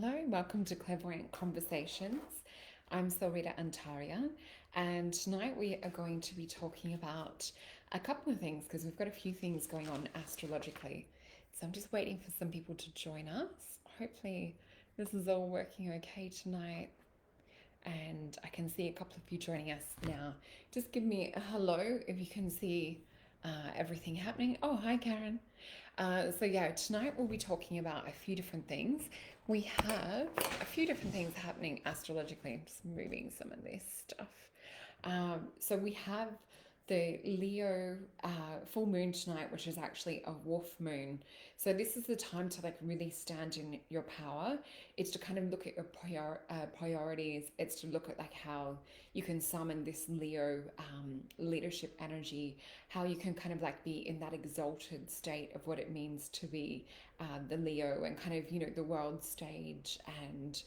Hello, welcome to Clairvoyant Conversations. I'm Solreta, Antaria, and tonight we are going to be talking about a couple of things because we've got a few things going on astrologically. So I'm just waiting for some people to join us. Hopefully, this is all working okay tonight, and I can see a couple of you joining us now. Just give me a hello if you can see everything happening. Oh, hi, Karen. Tonight we'll be talking about a few different things. We have a few different things happening astrologically. I'm just moving some of this stuff. So we have the Leo full moon tonight, which is actually a wolf moon. So this is the time to like really stand in your power. It's to kind of look at your priorities. It's to look at like how you can summon this Leo leadership energy, how you can kind of like be in that exalted state of what it means to be the Leo and kind of, the world stage and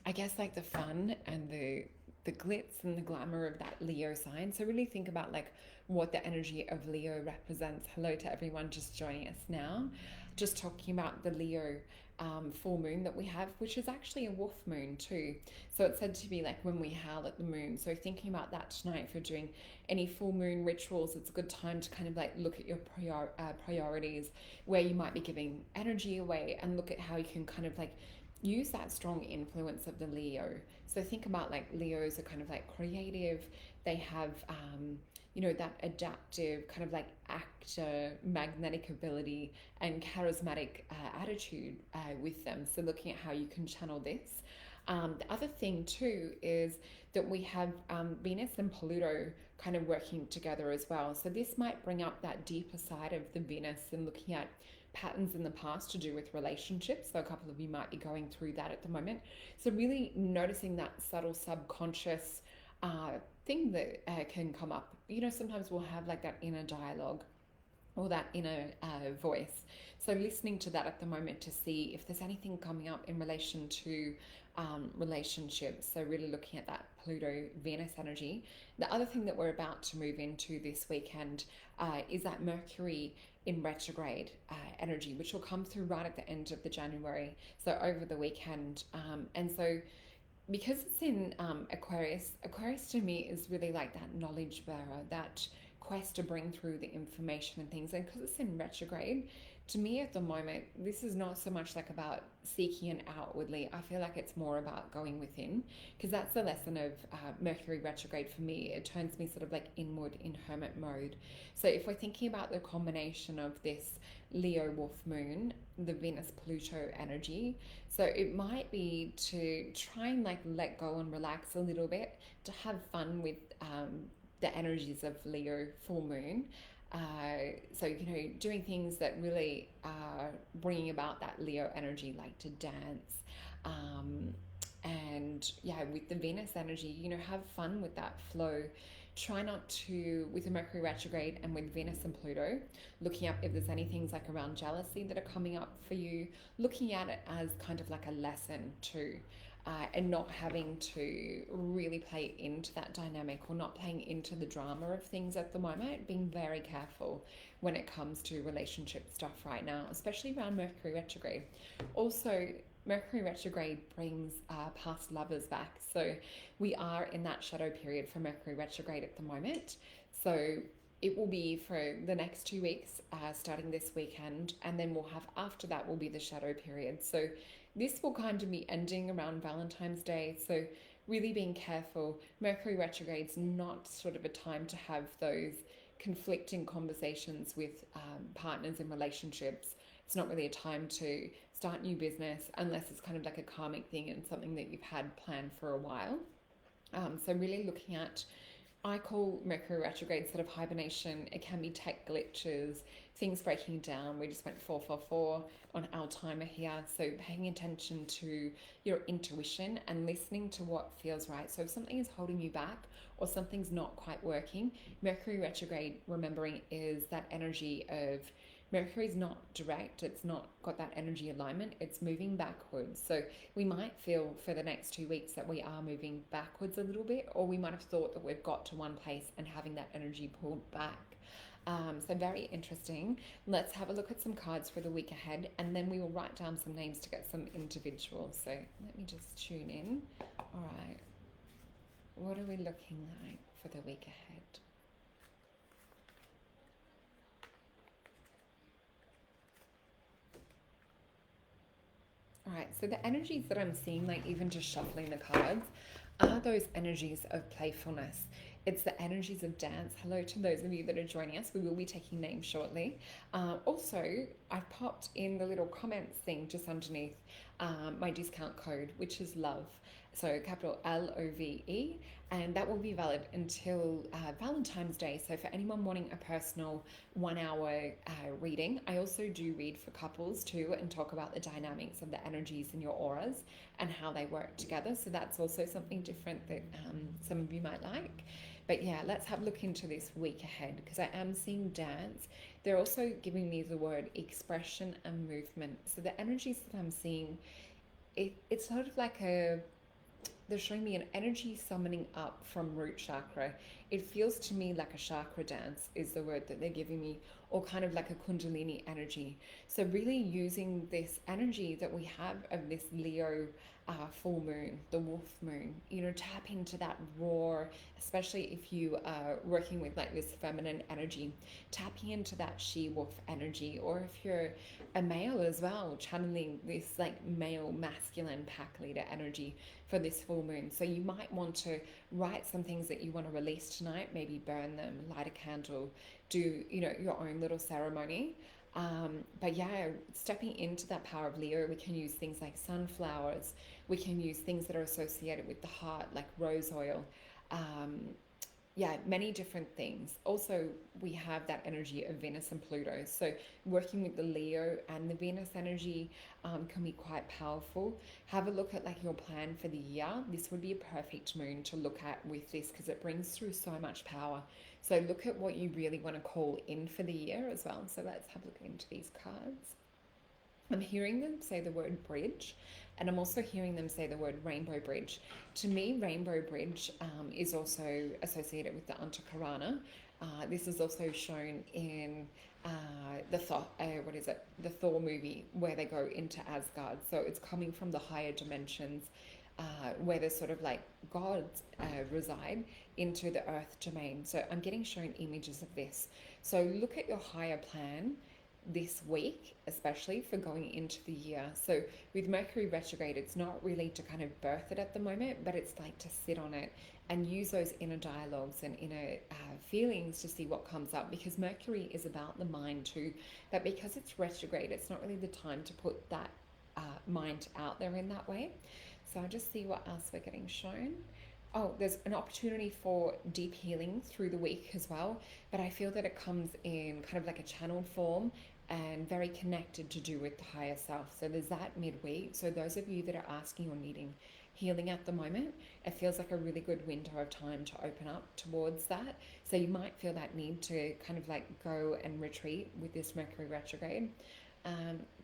I guess like the fun and the glitz and the glamour of that Leo sign. So really think about like what the energy of Leo represents. Hello to everyone just joining us now. Just talking about the Leo full moon that we have, which is actually a wolf moon too. So it's said to be like when we howl at the moon. So thinking about that tonight, if you're doing any full moon rituals, it's a good time to kind of like look at your priorities, where you might be giving energy away, and look at how you can kind of like use that strong influence of the Leo. So think about like Leos are kind of like creative. They have, that adaptive kind of like actor, magnetic ability and charismatic attitude with them. So looking at how you can channel this. The other thing too is that we have Venus and Pluto kind of working together as well. So this might bring up that deeper side of the Venus and looking at patterns in the past to do with relationships. So a couple of you might be going through that at the moment. So really noticing that subtle subconscious thing that can come up. Sometimes we'll have like that inner dialogue or that inner voice. So listening to that at the moment to see if there's anything coming up in relation to relationships. So really looking at that Pluto Venus energy. The other thing that we're about to move into this weekend is that Mercury in retrograde energy, which will come through right at the end of the January, so over the weekend. And so because it's in Aquarius to me is really like that knowledge bearer, that quest to bring through the information and things. And because it's in retrograde, to me at the moment, this is not so much like about seeking it outwardly. I feel like it's more about going within, because that's the lesson of Mercury retrograde for me. It turns me sort of like inward in hermit mode. So if we're thinking about the combination of this Leo wolf moon, the Venus Pluto energy, so it might be to try and like let go and relax a little bit, to have fun with the energies of Leo full moon. Doing things that really are bringing about that Leo energy, like to dance. And yeah, with the Venus energy, have fun with that flow. Try not to, with the Mercury retrograde and with Venus and Pluto, looking up if there's any things like around jealousy that are coming up for you, looking at it as kind of like a lesson too. And not having to really play into that dynamic or not playing into the drama of things at the moment, being very careful when it comes to relationship stuff right now, especially around Mercury retrograde. Also, Mercury retrograde brings past lovers back. So we are in that shadow period for Mercury retrograde at the moment. So it will be for the next 2 weeks, starting this weekend, and then we'll have after that will be the shadow period. So this will kind of be ending around Valentine's Day. So really being careful. Mercury retrograde's not sort of a time to have those conflicting conversations with partners in relationships. It's not really a time to start new business unless it's kind of like a karmic thing and something that you've had planned for a while. So really looking at, I call Mercury retrograde sort of hibernation. It can be tech glitches, things breaking down. We just went 444 on our timer here. So paying attention to your intuition and listening to what feels right. So if something is holding you back or something's not quite working, Mercury retrograde, remembering, is that energy of Mercury's not direct, it's not got that energy alignment, it's moving backwards. So we might feel for the next 2 weeks that we are moving backwards a little bit, or we might have thought that we've got to one place and having that energy pulled back. So very interesting. Let's have a look at some cards for the week ahead, and then we will write down some names to get some individuals. So let me just tune in. All right. What are we looking like for the week ahead? All right, so the energies that I'm seeing, like even just shuffling the cards, are those energies of playfulness. It's the energies of dance. Hello to those of you that are joining us. We will be taking names shortly. Also, I've popped in the little comments thing just underneath my discount code, which is LOVE. So capital LOVE, and that will be valid until Valentine's Day. So for anyone wanting a personal 1 hour reading, I also do read for couples too and talk about the dynamics of the energies in your auras and how they work together. So that's also something different that some of you might like. But yeah, let's have a look into this week ahead because I am seeing dance. They're also giving me the word expression and movement. So the energies that I'm seeing, it's sort of like they're showing me an energy summoning up from root chakra. It feels to me like a chakra dance is the word that they're giving me, or kind of like a kundalini energy. So really using this energy that we have of this Leo full moon, the wolf moon, tap into that roar, especially if you are working with like this feminine energy, tapping into that she wolf energy, or if you're a male as well, channeling this like male masculine pack leader energy for this full moon. So you might want to write some things that you want to release tonight, maybe burn them, light a candle, do your own little ceremony. But yeah, stepping into that power of Leo, we can use things like sunflowers, we can use things that are associated with the heart like rose oil, yeah, many different things. Also, we have that energy of Venus and Pluto. So working with the Leo and the Venus energy can be quite powerful. Have a look at like your plan for the year. This would be a perfect moon to look at with this because it brings through so much power. So look at what you really want to call in for the year as well. So let's have a look into these cards. I'm hearing them say the word bridge, and I'm also hearing them say the word rainbow bridge. To me, rainbow bridge is also associated with the Antakarana. This is also shown in the Thor movie where they go into Asgard. So it's coming from the higher dimensions where there's sort of like gods reside into the earth domain. So I'm getting shown images of this. So look at your higher plan this week, especially for going into the year. So with Mercury retrograde, it's not really to kind of birth it at the moment, but it's like to sit on it and use those inner dialogues and inner feelings to see what comes up, because Mercury is about the mind too. But because it's retrograde, it's not really the time to put that mind out there in that way. So I'll just see what else we're getting shown. Oh, there's an opportunity for deep healing through the week as well, but I feel that it comes in kind of like a channeled form and very connected to do with the higher self. So there's that midweek. So those of you that are asking or needing healing at the moment, it feels like a really good window of time to open up towards that. So you might feel that need to kind of like go and retreat with this Mercury retrograde.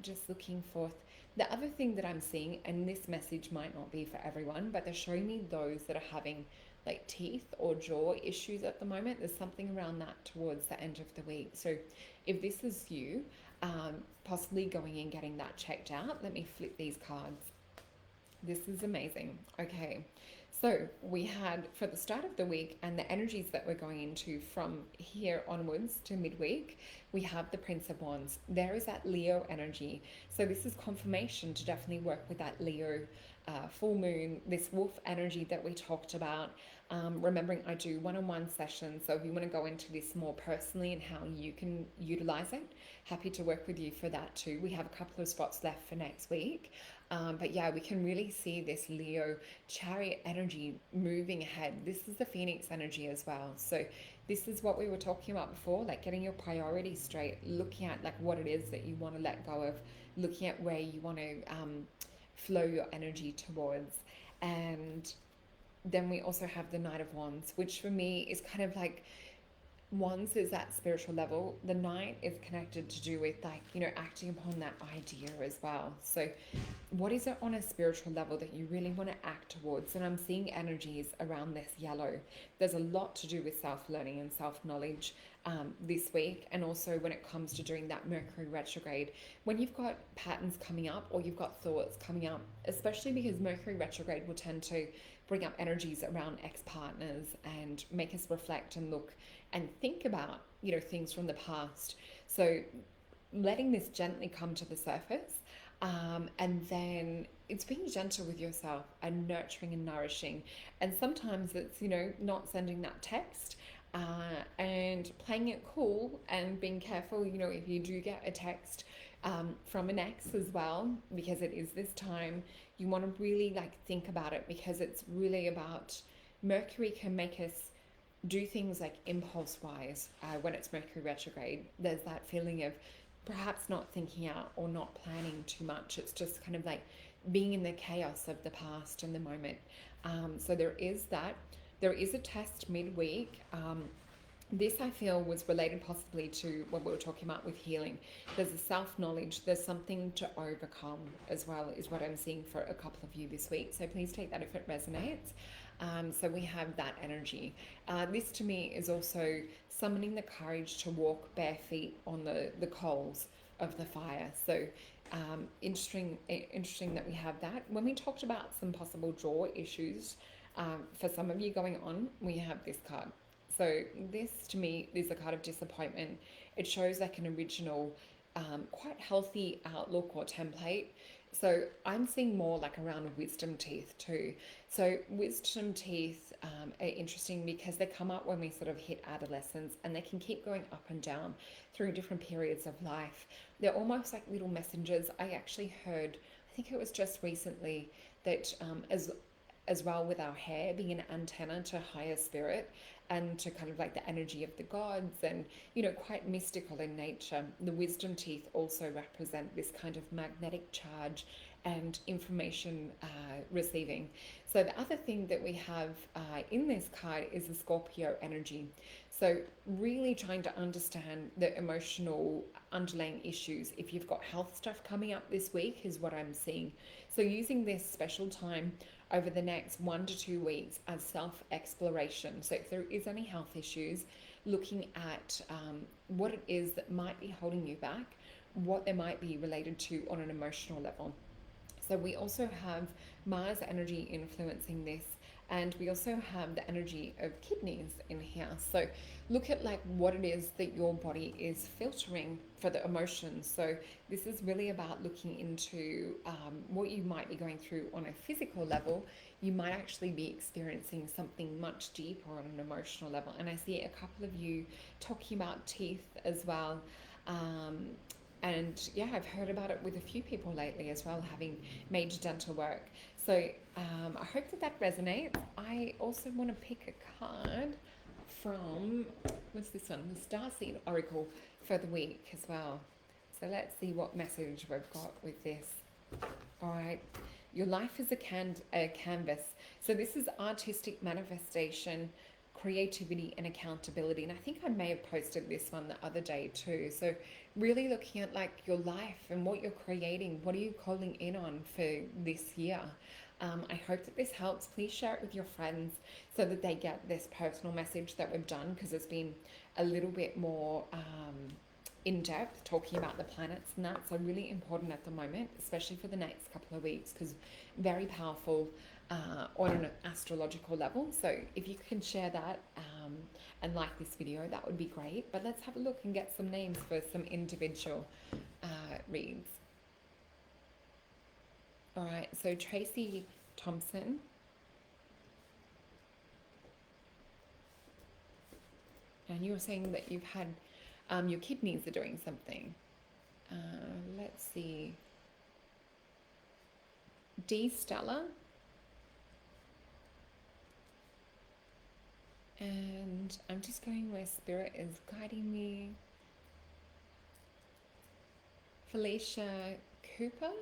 Just looking forth. The other thing that I'm seeing, and this message might not be for everyone, but they're showing me those that are having like teeth or jaw issues at the moment. There's something around that towards the end of the week. So if this is you, possibly going and getting that checked out. Let me flip these cards. This is amazing. Okay. So we had for the start of the week and the energies that we're going into from here onwards to midweek, we have the Prince of Wands. There is that Leo energy. So this is confirmation to definitely work with that Leo full moon, this wolf energy that we talked about. Remembering I do one-on-one sessions. So if you want to go into this more personally and how you can utilize it, happy to work with you for that too. We have a couple of spots left for next week. But yeah, we can really see this Leo chariot energy moving ahead. This is the Phoenix energy as well. So this is what we were talking about before, like getting your priorities straight, looking at like what it is that you want to let go of, looking at where you want to flow your energy towards. And then we also have the Knight of Wands, which for me is kind of like Wands is that spiritual level. The Knight is connected to do with, like, you know, acting upon that idea as well. So what is it on a spiritual level that you really want to act towards? And I'm seeing energies around this yellow. There's a lot to do with self-learning and self-knowledge this week. And also when it comes to doing that Mercury retrograde, when you've got patterns coming up or you've got thoughts coming up, especially because Mercury retrograde will tend to bring up energies around ex-partners and make us reflect and look and think about, you know, things from the past. So letting this gently come to the surface, and then it's being gentle with yourself and nurturing and nourishing. And sometimes it's, you know, not sending that text, and playing it cool and being careful, you know, if you do get a text from an ex as well, because it is this time, you want to really like think about it, because it's really about Mercury can make us do things like impulse wise. When it's Mercury retrograde, there's that feeling of perhaps not thinking out or not planning too much. It's just kind of like being in the chaos of the past and the moment. So there is that. There is a test midweek. This I feel was related possibly to what we were talking about with healing. There's a self-knowledge, there's something to overcome as well, is what I'm seeing for a couple of you this week. So please take that if it resonates. So we have that energy. This to me is also summoning the courage to walk bare feet on the coals of the fire. So interesting that we have that. When we talked about some possible jaw issues for some of you going on, we have this card. So this to me is a card of disappointment. It shows like an original, quite healthy outlook or template. So I'm seeing more like around wisdom teeth too. So wisdom teeth are interesting because they come up when we sort of hit adolescence, and they can keep going up and down through different periods of life. They're almost like little messengers. I actually heard, I think it was just recently, that as well with our hair being an antenna to higher spirit and to kind of like the energy of the gods, and, you know, quite mystical in nature. The wisdom teeth also represent this kind of magnetic charge and information receiving. So the other thing that we have in this card is the Scorpio energy. So really trying to understand the emotional underlying issues. If you've got health stuff coming up this week is what I'm seeing. So using this special time over the next 1 to 2 weeks as self-exploration. So if there is any health issues, looking at what it is that might be holding you back, what they might be related to on an emotional level. So we also have Mars energy influencing this, and we also have the energy of kidneys in here. So look at like what it is that your body is filtering for the emotions. So this is really about looking into what you might be going through on a physical level. You might actually be experiencing something much deeper on an emotional level. And I see a couple of you talking about teeth as well. And yeah, I've heard about it with a few people lately as well, having major dental work. So I hope that resonates. I also want to pick a card from, what's this one? The Starseed Oracle for the week as well. So let's see what message we've got with this. All right. Your life is a canvas. So this is artistic manifestation, creativity and accountability. And I think I may have posted this one the other day too. So really looking at like your life and what you're creating. What are you calling in on for this year? I hope that this helps. Please share it with your friends so that they get this personal message that we've done, because it's been a little bit more in depth talking about the planets and that. So really important at the moment, especially for the next couple of weeks, because very powerful on an astrological level. So if you can share that and like this video, that would be great. But let's have a look and get some names for some individual reads. All right, so Tracy Thompson. And you were saying that you've had, your kidneys are doing something. Let's see. D. Stella. And I'm just going where Spirit is guiding me. Felicia Cooper.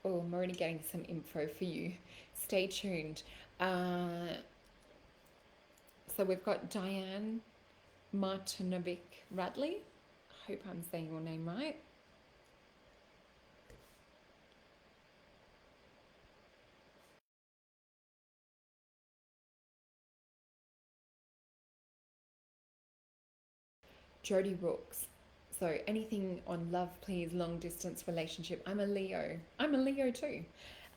Oh, I'm already getting some info for you. Stay tuned. So we've got Diane Martinovic Radley. I hope I'm saying your name right. Jody Brooks. So anything on love, please, long distance relationship. I'm a Leo. I'm a Leo too.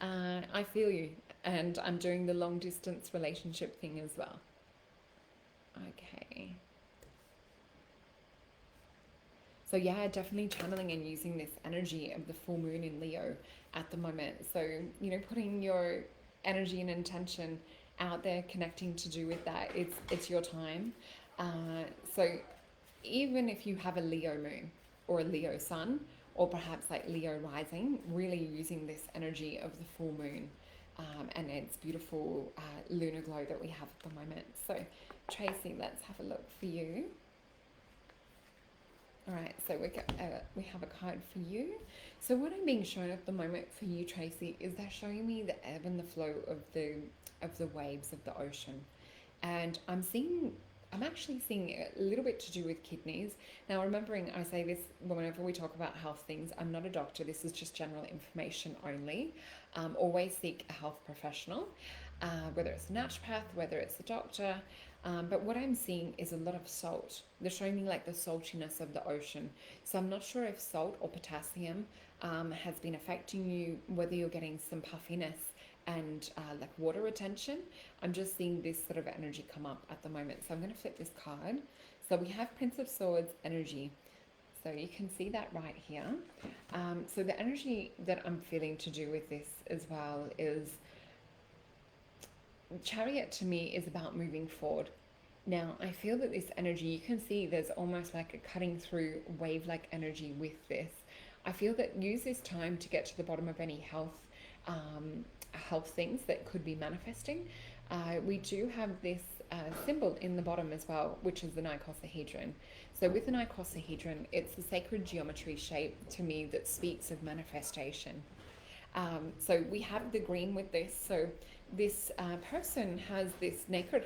I feel you. And I'm doing the long distance relationship thing as well. Okay. So yeah, definitely channeling and using this energy of the full moon in Leo at the moment. So, you know, putting your energy and intention out there, connecting to do with that. It's your time. So even if you have a Leo moon or a Leo sun, or perhaps like Leo rising, really using this energy of the full moon and its beautiful lunar glow that we have at the moment. So, Tracy, let's have a look for you. All right, so we have a card for you. So what I'm being shown at the moment for you, Tracy, is they're showing me the ebb and the flow of the waves of the ocean, and I'm actually seeing a little bit to do with kidneys. Now, remembering I say this whenever we talk about health things, I'm not a doctor. This is just general information only. Always seek a health professional, whether it's a naturopath, whether it's a doctor. But what I'm seeing is a lot of salt. They're showing me like the saltiness of the ocean. So I'm not sure if salt or potassium has been affecting you, whether you're getting some puffiness and like water retention. I'm just seeing this sort of energy come up at the moment. So I'm going to flip this card. So we have Prince of Swords energy. So you can see that right here. So the energy that I'm feeling to do with this as well is Chariot to me is about moving forward. Now, I feel that this energy, you can see there's almost like a cutting through wave-like energy with this. I feel that use this time to get to the bottom of any health things that could be manifesting. We do have this symbol in the bottom as well, which is the icosahedron. So with an icosahedron, it's the sacred geometry shape to me that speaks of manifestation. So we have the green with this. So this person has this naked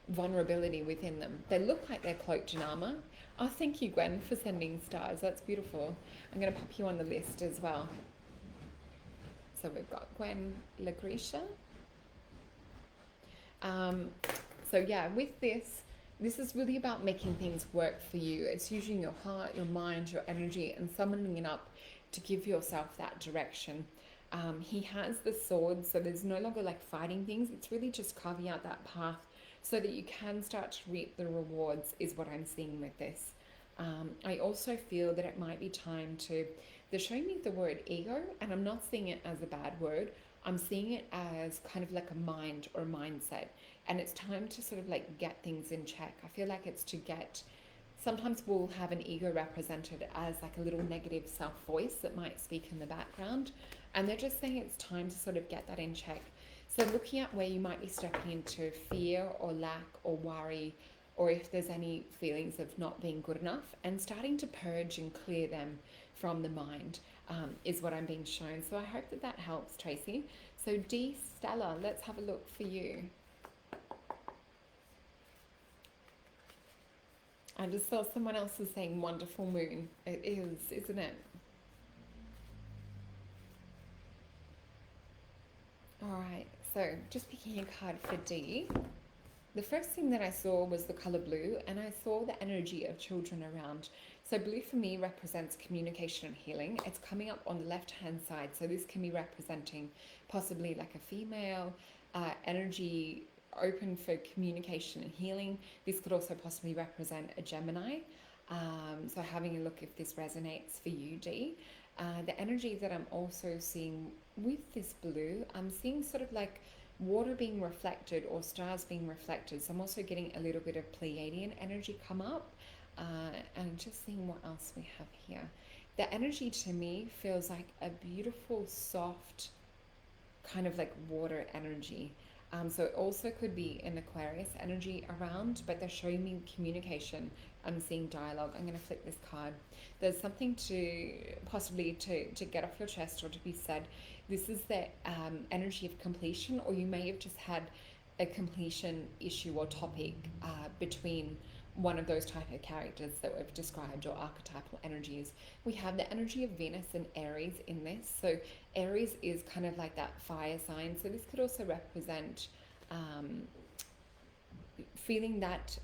vulnerability within them. They look like they're cloaked in armor. Oh, thank you, Gwen, for sending stars. That's beautiful. I'm going to pop you on the list as well. So we've got Gwen Lagrisha. So yeah, with this is really about making things work for you. It's using your heart, your mind, your energy, and summoning it up to give yourself that direction. He has the sword, so there's no longer like fighting things. It's really just carving out that path so that you can start to reap the rewards is what I'm seeing with this. I also feel that it might be time to, they're showing me the word ego, and I'm not seeing it as a bad word. I'm seeing it as kind of like a mind or mindset. And it's time to sort of like get things in check. I feel like it's to get, sometimes we'll have an ego represented as like a little negative self voice that might speak in the background. And they're just saying it's time to sort of get that in check. So looking at where you might be stepping into fear or lack or worry, or if there's any feelings of not being good enough, and starting to purge and clear them from the mind is what I'm being shown. So I hope that that helps, Tracy. So D. Stella, let's have a look for you. I just saw someone else is saying wonderful moon. It is, isn't it? All right, so just picking a card for D. The first thing that I saw was the color blue, and I saw the energy of children around. So blue for me represents communication and healing. It's coming up on the left-hand side, so this can be representing possibly like a female energy open for communication and healing. This could also possibly represent a Gemini. So having a look if this resonates for you, D. The energy that I'm also seeing with this blue, I'm seeing sort of like water being reflected or stars being reflected. So I'm also getting a little bit of Pleiadian energy come up, and just seeing what else we have here. The energy to me feels like a beautiful, soft, kind of like water energy. So it also could be an Aquarius energy around, but they're showing me communication. I'm seeing dialogue. I'm going to flip this card. There's something to possibly to get off your chest or to be said. This is the energy of completion, or you may have just had a completion issue or topic between one of those type of characters that we've described, or archetypal energies. We have the energy of Venus and Aries in this. So Aries is kind of like that fire sign. So this could also represent feeling that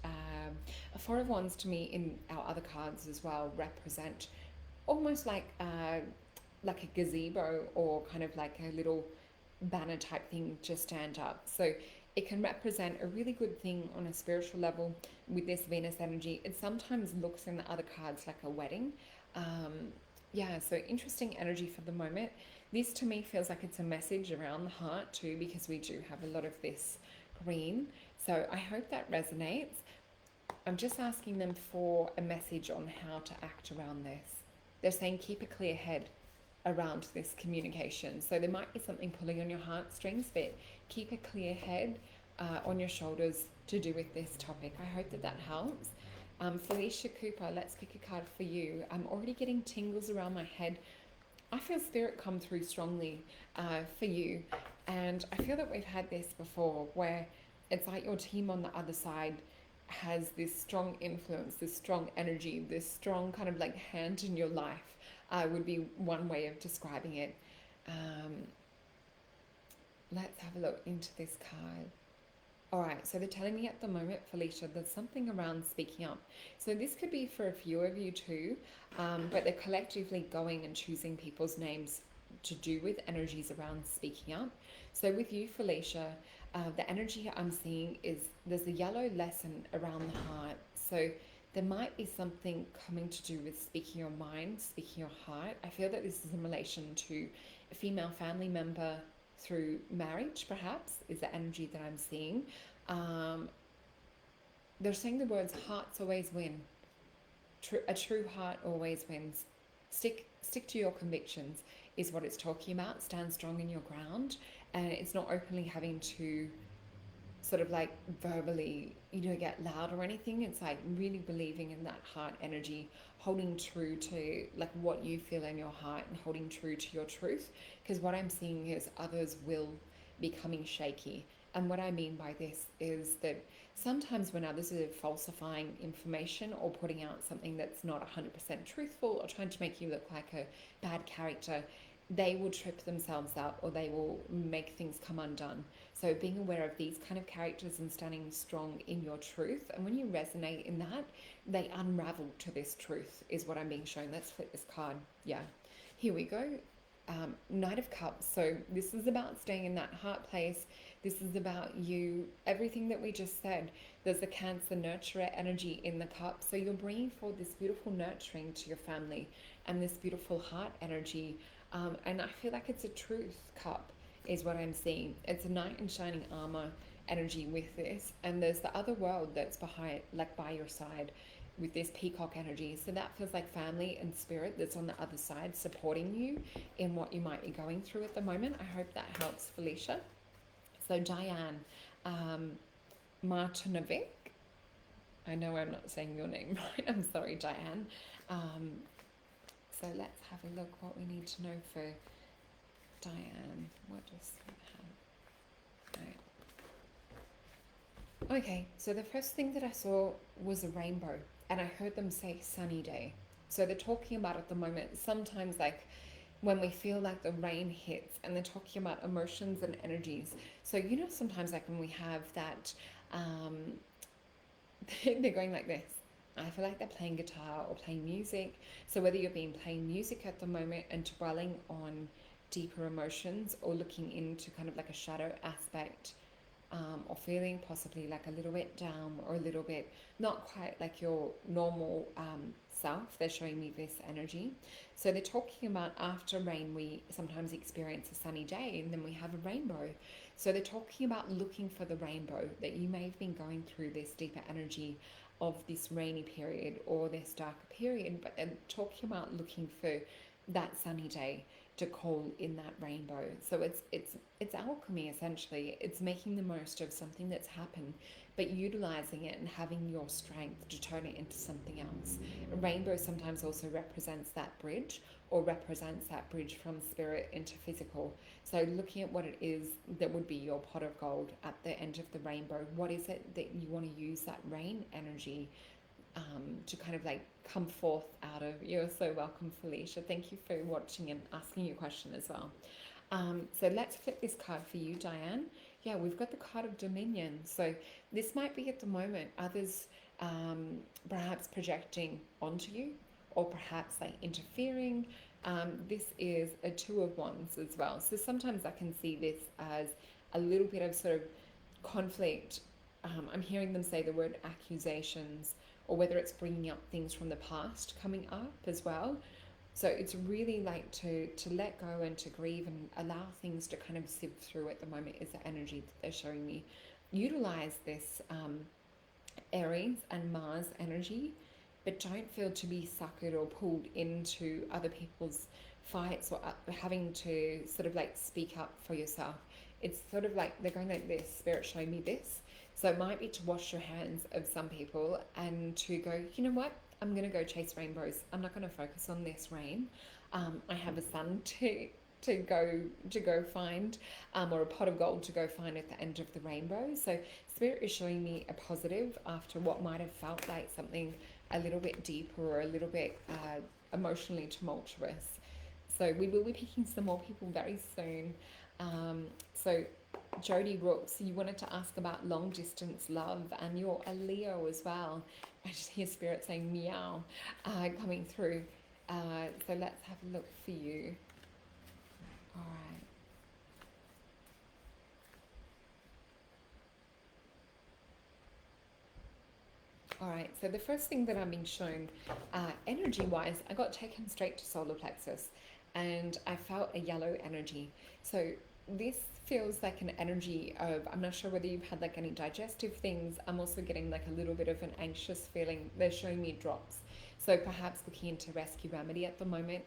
Four of Wands to me in our other cards as well represent almost like a gazebo, or kind of like a little banner type thing to stand up. So it can represent a really good thing on a spiritual level with this Venus energy. It sometimes looks in the other cards like a wedding. Yeah, so interesting energy for the moment. This to me feels like it's a message around the heart too, because we do have a lot of this green. So I hope that resonates. I'm just asking them for a message on how to act around this. They're saying keep a clear head around this communication. So there might be something pulling on your heartstrings, but keep a clear head on your shoulders to do with this topic. I hope that that helps. Felicia Cooper, let's pick a card for you. I'm already getting tingles around my head. I feel spirit come through strongly for you. And I feel that we've had this before, where it's like your team on the other side has this strong influence, this strong energy, this strong kind of like hand in your life. Would be one way of describing it. Let's have a look into this card. All right, so they're telling me at the moment, Felicia, there's something around speaking up. So this could be for a few of you too, but they're collectively going and choosing people's names to do with energies around speaking up. So with you, Felicia, the energy I'm seeing is there's a yellow lesson around the heart. So there might be something coming to do with speaking your mind, speaking your heart. I feel that this is in relation to a female family member through marriage, perhaps, is the energy that I'm seeing. They're saying the words, hearts always win. A true heart always wins. Stick to your convictions is what it's talking about. Stand strong in your ground. And it's not openly having to sort of like verbally, get loud or anything. It's like really believing in that heart energy, holding true to like what you feel in your heart and holding true to your truth. Because what I'm seeing is others will be coming shaky. And what I mean by this is that sometimes when others are falsifying information or putting out something that's not 100% truthful or trying to make you look like a bad character, they will trip themselves up or they will make things come undone. So being aware of these kind of characters and standing strong in your truth. And when you resonate in that, they unravel to this truth is what I'm being shown. Let's flip this card. Yeah, here we go. Knight of Cups. So this is about staying in that heart place. This is about you, everything that we just said. There's the Cancer nurturer energy in the cup. So you're bringing forward this beautiful nurturing to your family and this beautiful heart energy. And I feel like it's a truth cup is what I'm seeing. It's a knight in shining armor energy with this. And there's the other world that's behind, like by your side with this peacock energy. So that feels like family and spirit that's on the other side supporting you in what you might be going through at the moment. I hope that helps, Felicia. So Diane Martinovic. I know I'm not saying your name right. I'm sorry, Diane. So let's have a look what we need to know for Diane. What does it have? Right. Okay, so the first thing that I saw was a rainbow, and I heard them say sunny day. So they're talking about at the moment, sometimes like when we feel like the rain hits, and they're talking about emotions and energies. So sometimes like when we have that, they're going like this. I feel like they're playing guitar or playing music. So whether you're playing music at the moment and dwelling on deeper emotions or looking into kind of like a shadow aspect, or feeling possibly like a little bit down or a little bit not quite like your normal self, they're showing me this energy. So they're talking about after rain, we sometimes experience a sunny day and then we have a rainbow. So they're talking about looking for the rainbow, that you may have been going through this deeper energy of this rainy period or this darker period, but they're talking about looking for that sunny day to call in that rainbow. So it's alchemy essentially. It's making the most of something that's happened, but utilizing it and having your strength to turn it into something else. A rainbow sometimes also represents that bridge, or represents that bridge from spirit into physical. So looking at what it is that would be your pot of gold at the end of the rainbow, what is it that you want to use that rain energy to kind of like come forth out of. You're so welcome, Felicia. Thank you for watching and asking your question as well. So let's flip this card for you, Diane. Yeah, we've got the card of Dominion. So this might be at the moment others perhaps projecting onto you, or perhaps like interfering. This is a Two of Wands as well. So sometimes I can see this as a little bit of sort of conflict. I'm hearing them say the word accusations, or whether it's bringing up things from the past coming up as well. So it's really like to let go and to grieve and allow things to kind of sift through at the moment is the energy that they're showing me. Utilize this Aries and Mars energy, but don't feel to be suckered or pulled into other people's fights, or having to sort of like speak up for yourself. It's sort of like they're going like this, Spirit showing me this. So it might be to wash your hands of some people and to go, you know what, I'm going to go chase rainbows. I'm not going to focus on this rain. I have a sun to go find, or a pot of gold to go find at the end of the rainbow. So Spirit is showing me a positive after what might have felt like something a little bit deeper or a little bit emotionally tumultuous. So we will be picking some more people very soon. So Jody Rooks, you wanted to ask about long distance love, and you're a Leo as well. I just hear Spirit saying meow coming through. So let's have a look for you. All right. All right, so the first thing that I'm being shown, energy-wise, I got taken straight to solar plexus, and I felt a yellow energy. So this feels like an energy of, I'm not sure whether you've had like any digestive things. I'm also getting like a little bit of an anxious feeling. They're showing me drops. So perhaps looking into rescue remedy at the moment.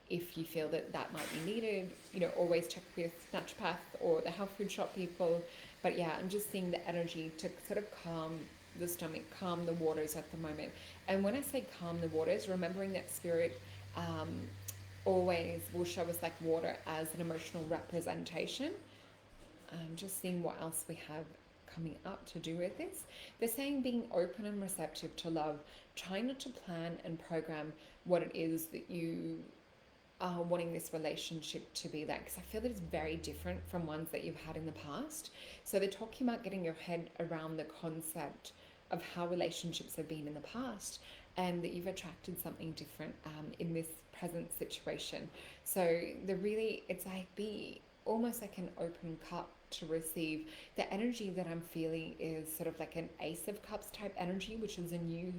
If you feel that that might be needed, always check with naturopath or the health food shop people. But yeah, I'm just seeing the energy to sort of calm the stomach, calm the waters at the moment. And when I say calm the waters, remembering that Spirit always will show us like water as an emotional representation. Just seeing what else we have coming up to do with this. They're saying being open and receptive to love, trying not to plan and program what it is that you are wanting this relationship to be like, because I feel that it's very different from ones that you've had in the past. So they're talking about getting your head around the concept of how relationships have been in the past, and that you've attracted something different in this present situation. So it's like almost like an open cup to receive. The energy that I'm feeling is sort of like an Ace of Cups type energy, which is a new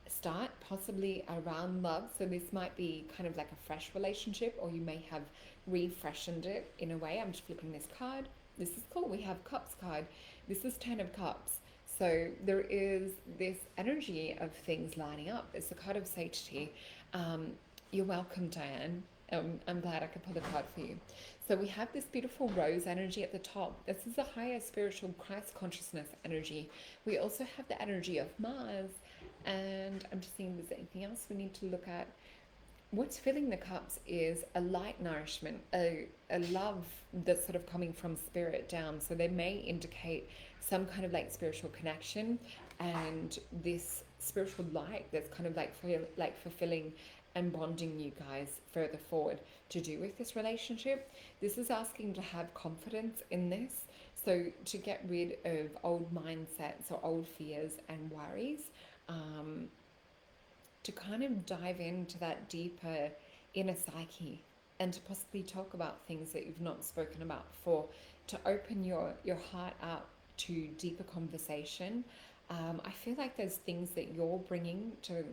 start, possibly around love. So this might be kind of like a fresh relationship, or you may have refreshened it in a way. I'm just flipping this card. This is cool. We have Cups card. This is 10 of Cups. So there is this energy of things lining up. It's the card of satiety. You're welcome, Diane. I'm glad I could pull the card for you. So we have this beautiful rose energy at the top. This is a higher spiritual Christ consciousness energy. We also have the energy of Mars. And I'm just seeing if there's anything else we need to look at. What's filling the cups is a light nourishment, a love that's sort of coming from Spirit down. So they may indicate some kind of like spiritual connection, and this spiritual light that's kind of like fulfilling and bonding you guys further forward to do with this relationship. This is asking to have confidence in this. So to get rid of old mindsets or old fears and worries, to kind of dive into that deeper inner psyche, and to possibly talk about things that you've not spoken about before, to open your heart up to deeper conversation. I feel like there's things that you're bringing to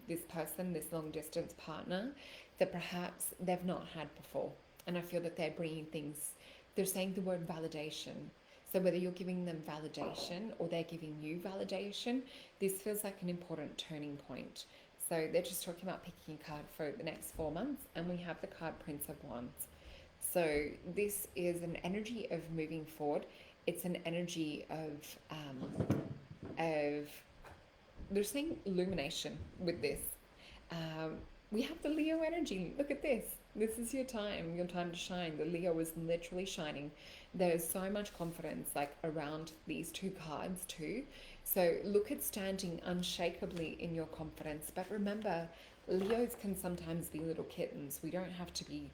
this person, this long distance partner, that perhaps they've not had before. And I feel that they're bringing things, they're saying the word validation. So whether you're giving them validation or they're giving you validation, this feels like an important turning point. So they're just talking about picking a card for the next 4 months, and we have the card Prince of Wands. So this is an energy of moving forward. It's an energy of they're saying illumination with this. We have the Leo energy. Look at this. This is your time to shine. The Leo is literally shining. There's so much confidence like around these two cards too. So look at standing unshakably in your confidence. But remember, Leos can sometimes be little kittens. We don't have to be,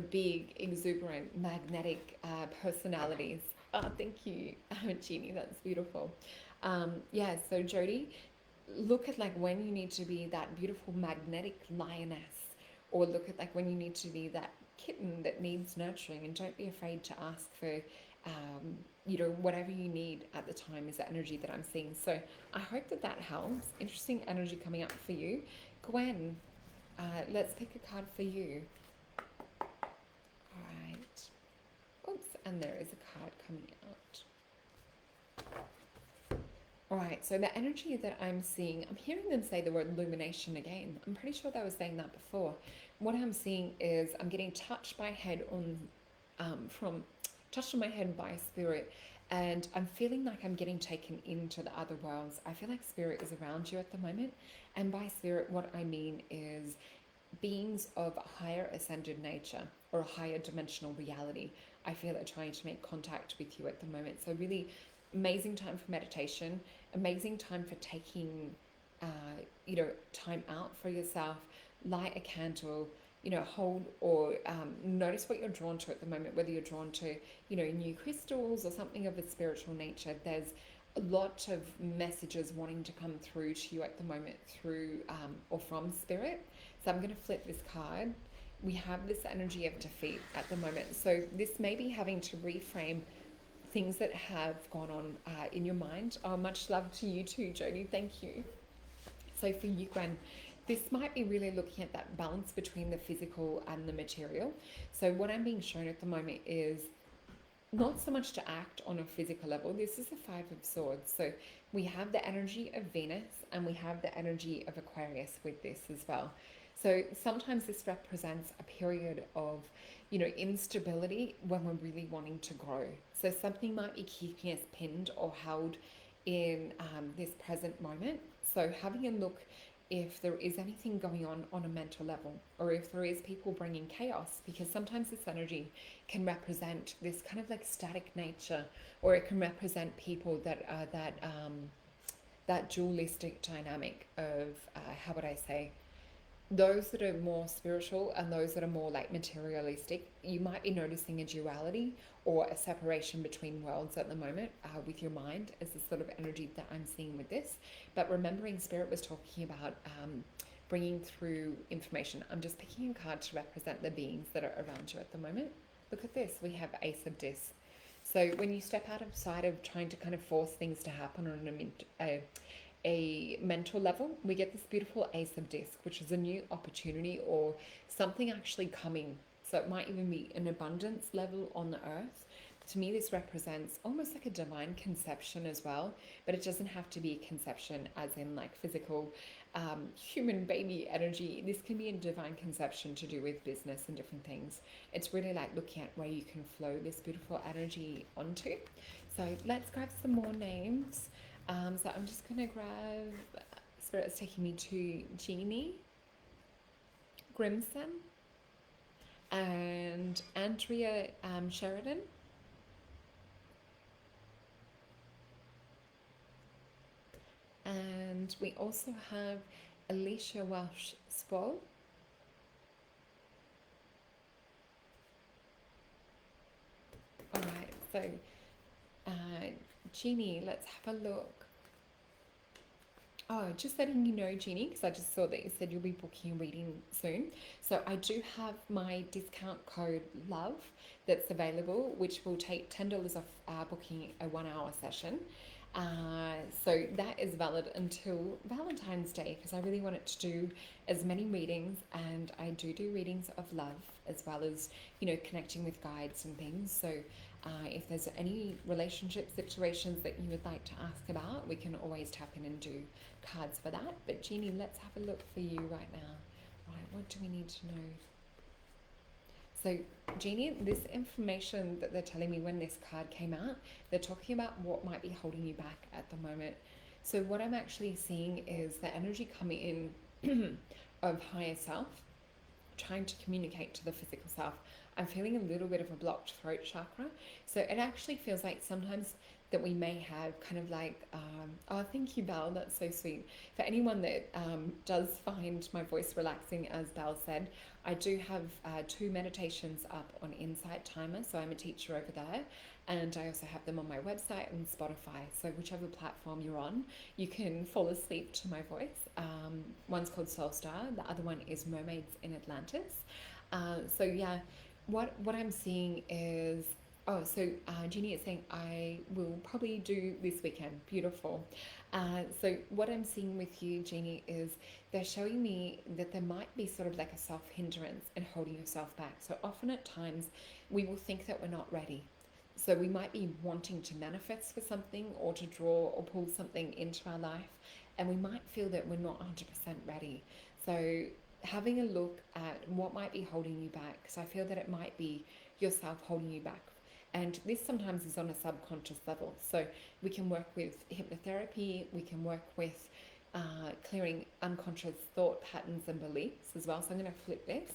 big, exuberant, magnetic personalities. Oh, thank you, Jeannie. That's beautiful. Yeah, so Jody, look at like when you need to be that beautiful magnetic lioness, or look at like when you need to be that kitten that needs nurturing, and don't be afraid to ask for whatever you need at the time is the energy that I'm seeing. So I hope that that helps. Interesting energy coming up for you. Gwen, let's pick a card for you. All right. Oops, and there is a card coming out. All right, so the energy that I'm seeing, I'm hearing them say the word illumination again. I'm pretty sure they were saying that before. What I'm seeing is I'm getting touched by head on, touched on my head by spirit, and I'm feeling like I'm getting taken into the other worlds. I feel like spirit is around you at the moment, and by spirit, what I mean is beings of a higher ascended nature or a higher dimensional reality. I feel are trying to make contact with you at the moment. So really amazing time for meditation, amazing time for taking, time out for yourself, light a candle, hold or notice what you're drawn to at the moment, whether you're drawn to, new crystals or something of a spiritual nature. There's a lot of messages wanting to come through to you at the moment through or from spirit. So I'm going to flip this card. We have this energy of defeat at the moment. So this may be having to reframe things that have gone on in your mind. Oh, much love to you too, Jodie. Thank you. So for you, Gwen, this might be really looking at that balance between the physical and the material. So what I'm being shown at the moment is not so much to act on a physical level. This is the Five of Swords. So we have the energy of Venus and we have the energy of Aquarius with this as well. So sometimes this represents a period of, instability when we're really wanting to grow. So something might be keeping us pinned or held in this present moment. So having a look if there is anything going on a mental level, or if there is people bringing chaos, because sometimes this energy can represent this kind of like static nature, or it can represent people that are that dualistic dynamic of, how would I say, those that are more spiritual and those that are more like materialistic. You might be noticing a duality or a separation between worlds at the moment with your mind, is the sort of energy that I'm seeing with this. But remembering spirit was talking about bringing through information. I'm just picking a card to represent the beings that are around you at the moment. Look at this, we have Ace of Discs. So when you step outside of trying to kind of force things to happen on a mental level, we get this beautiful Ace of Disc, which is a new opportunity or something actually coming. So it might even be an abundance level on the earth. To me, this represents almost like a divine conception as well, but it doesn't have to be a conception as in like physical human baby energy. This can be a divine conception to do with business and different things. It's really like looking at where you can flow this beautiful energy onto. So let's grab some more names. So I'm just going to grab, Spirit is taking me to Jeannie, Grimson, and Andrea Sheridan. And we also have Alicia Welsh Sproul. All right, so Jeannie, let's have a look. Oh, just letting you know, Jeannie, because I just saw that you said you'll be booking a reading soon. So I do have my discount code LOVE that's available, which will take $10 off booking a 1-hour session. So that is valid until Valentine's Day, because I really wanted to do as many readings, and I do readings of love as well as, connecting with guides and things. So If there's any relationship situations that you would like to ask about, we can always tap in and do cards for that. But Jeannie, let's have a look for you right now. Right, what do we need to know? So Jeannie, this information that they're telling me when this card came out, they're talking about what might be holding you back at the moment. So what I'm actually seeing is the energy coming in of higher self, trying to communicate to the physical self. I'm feeling a little bit of a blocked throat chakra. So it actually feels like sometimes that we may have kind of like, oh, thank you, Belle, that's so sweet. For anyone that does find my voice relaxing, as Belle said, I do have 2 meditations up on Insight Timer, so I'm a teacher over there, and I also have them on my website and Spotify, so whichever platform you're on, you can fall asleep to my voice. One's called Soul Star, the other one is Mermaids in Atlantis. So yeah, what I'm seeing is, oh, so Jeannie is saying, I will probably do this weekend. Beautiful. So what I'm seeing with you, Jeannie, is they're showing me that there might be sort of like a self-hindrance and holding yourself back. So often at times we will think that we're not ready. So we might be wanting to manifest for something or to draw or pull something into our life, and we might feel that we're not 100% ready. So having a look at what might be holding you back, because I feel that it might be yourself holding you back. And this sometimes is on a subconscious level. So we can work with hypnotherapy, we can work with clearing unconscious thought patterns and beliefs as well. So I'm going to flip this.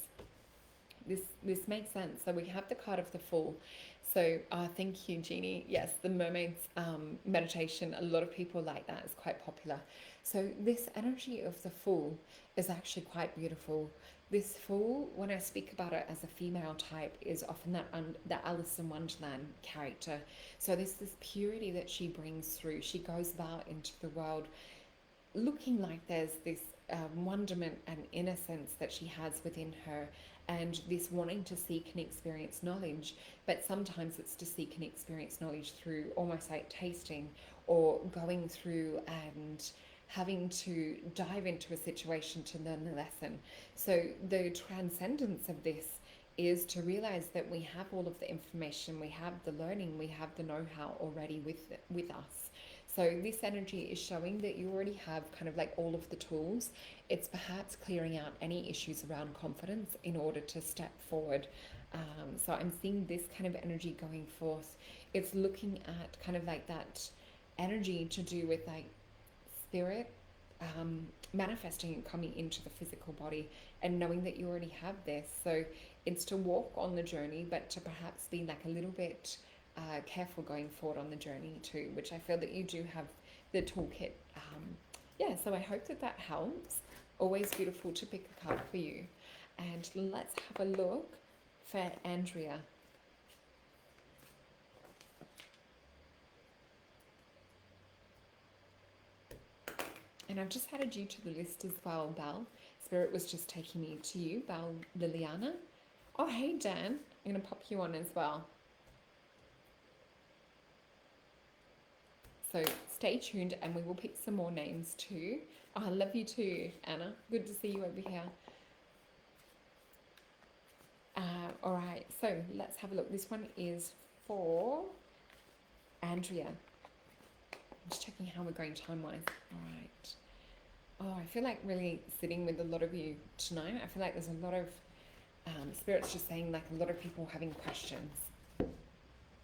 This makes sense. So we have the card of the Fool. So thank you, Jeannie. Yes, the mermaids meditation, a lot of people like that. It's quite popular. So this energy of the Fool is actually quite beautiful. This Fool, when I speak about it as a female type, is often that Alice in Wonderland character. So there's this purity that she brings through. She goes about into the world looking like there's this wonderment and innocence that she has within her, and this wanting to seek and experience knowledge, but sometimes it's to seek and experience knowledge through almost like tasting or going through and having to dive into a situation to learn the lesson. So the transcendence of this is to realize that we have all of the information, we have the learning, we have the know-how already with us. So this energy is showing that you already have kind of like all of the tools. It's perhaps clearing out any issues around confidence in order to step forward. So I'm seeing this kind of energy going forth. It's looking at kind of like that energy to do with like spirit manifesting and coming into the physical body and knowing that you already have this. So it's to walk on the journey, but to perhaps be like a little bit careful going forward on the journey too, which I feel that you do have the toolkit. Yeah, so I hope that that helps. Always beautiful to pick a card for you. And let's have a look for Andrea. And I've just added you to the list as well, Belle. Spirit was just taking me to you, Belle Liliana. Oh, hey, Dan. I'm going to pop you on as well. So stay tuned and we will pick some more names too. Oh, I love you too, Anna. Good to see you over here. All right, so let's have a look. This one is for Andrea. I'm just checking how we're going time-wise. All right. Oh, I feel like really sitting with a lot of you tonight. I feel like there's a lot of spirits just saying like a lot of people having questions.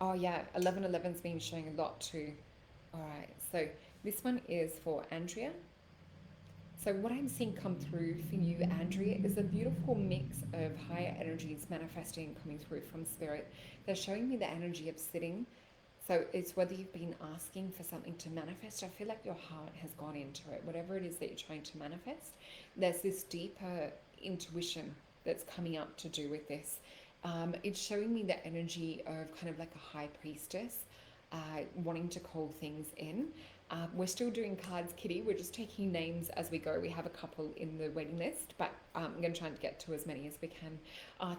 Oh yeah, 1111's been showing a lot too. All right, so this one is for Andrea. So what I'm seeing come through for you, Andrea, is a beautiful mix of higher energies manifesting and coming through from spirit. They're showing me the energy of sitting. So it's whether you've been asking for something to manifest. I feel like your heart has gone into it. Whatever it is that you're trying to manifest, there's this deeper intuition that's coming up to do with this. It's showing me the energy of kind of like a high priestess, wanting to call things in. We're still doing cards, Kitty. We're just taking names as we go. We have a couple in the waiting list, but I'm going to try and get to as many as we can.